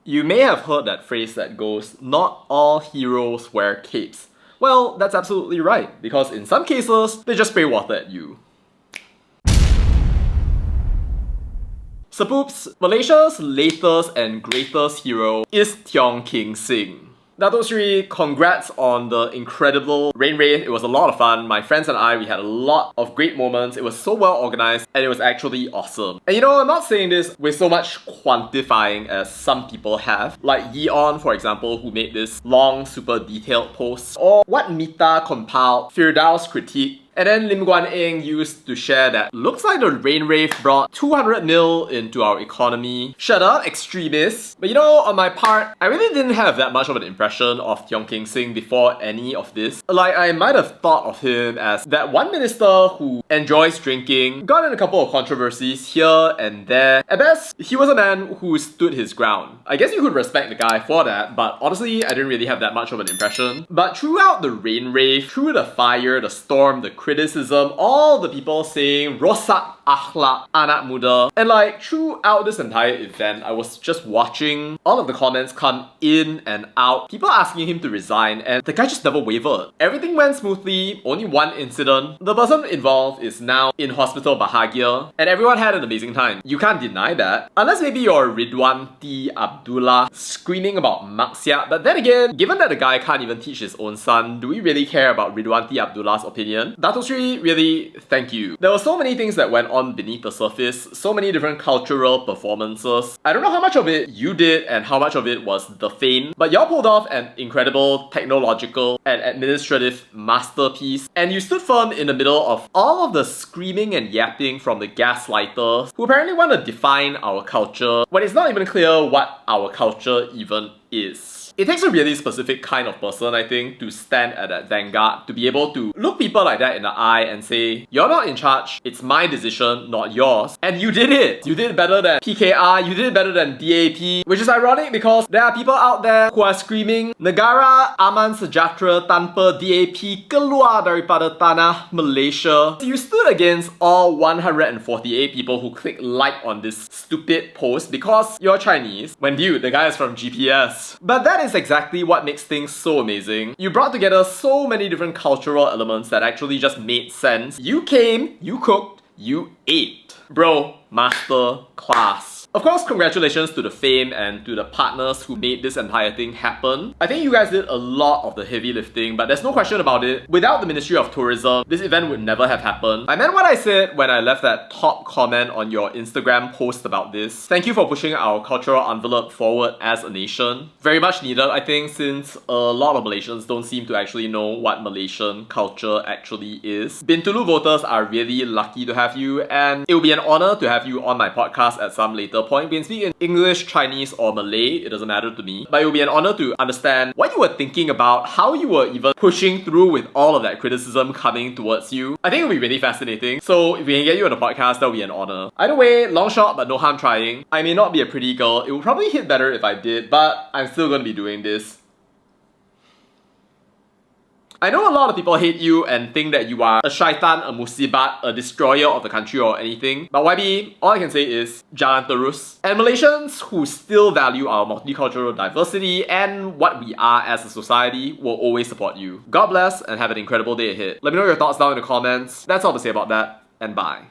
You may have heard that phrase that goes, "Not all heroes wear capes." Well, that's absolutely right, because in some cases, they just spray water at you. So poops, Malaysia's latest and greatest hero is Tiong King Sing. Dato Sri, congrats on the incredible Rain Rave. It was a lot of fun. My friends and I, we had a lot of great moments. It was so well organized and it was actually awesome. And you know, I'm not saying this with so much quantifying as some people have. Like Yeon, for example, who made this long, super detailed post. Or what Mita compiled, Firdaus critique. And then Lim Guan Eng used to share that looks like the Rain Rave brought 200 mil into our economy. Shut up, extremists. But you know, on my part, I really didn't have that much of an impression of Tiong King Sing before any of this. Like, I might have thought of him as that one minister who enjoys drinking, got in a couple of controversies here and there. At best, he was a man who stood his ground. I guess you could respect the guy for that, but honestly, I didn't really have that much of an impression. But throughout the Rain Rave, through the fire, the storm, the criticism, all the people saying rosak akhlak anak muda, and like throughout this entire event, I was just watching all of the comments come in and out, people asking him to resign, and the guy just never wavered. Everything went smoothly, only one incident. The person involved is now in hospital bahagia, and everyone had an amazing time. You can't deny that. Unless maybe you're Ridwan T. Abdullah screaming about maksiat, but then again, given that the guy can't even teach his own son, do we really care about Ridwan T. Abdullah's opinion? Dato Sri, really, thank you. There were so many things that went on beneath the surface, so many different cultural performances. I don't know how much of it you did and how much of it was the feign, but y'all pulled off an incredible technological and administrative masterpiece, and you stood firm in the middle of all of the screaming and yapping from the gaslighters who apparently want to define our culture when it's not even clear what our culture even is. It takes a really specific kind of person, I think, to stand at that vanguard, to be able to look people like that in the eye and say, "You're not in charge, it's my decision, not yours." And you did it! You did better than PKR, you did better than DAP, which is ironic because there are people out there who are screaming, "Negara aman sejahtera tanpa DAP keluar daripada tanah Malaysia." You stood against all 148 people who clicked like on this stupid post because you're Chinese, when dude, the guy is from GPS. But that is exactly what makes things so amazing. You brought together so many different cultural elements that actually just made sense. You came, you cooked, you ate. Bro, master class. Of course, congratulations to the fame and to the partners who made this entire thing happen. I think you guys did a lot of the heavy lifting, but there's no question about it. Without the Ministry of Tourism, this event would never have happened. I meant what I said when I left that top comment on your Instagram post about this. Thank you for pushing our cultural envelope forward as a nation. Very much needed, I think, since a lot of Malaysians don't seem to actually know what Malaysian culture actually is. Bintulu voters are really lucky to have you, and it will be an honor to have you on my podcast at some later point. We can speak in English, Chinese, or Malay, it doesn't matter to me. But it will be an honor to understand what you were thinking about, how you were even pushing through with all of that criticism coming towards you. I think it will be really fascinating. So if we can get you on the podcast, that will be an honor. Either way, long shot, but no harm trying. I may not be a pretty girl. It would probably hit better if I did, but I'm still going to be doing this. I know a lot of people hate you and think that you are a shaitan, a musibat, a destroyer of the country or anything. But YB, all I can say is Jalan Terus. And Malaysians who still value our multicultural diversity and what we are as a society will always support you. God bless and have an incredible day ahead. Let me know your thoughts down in the comments. That's all to say about that, and bye.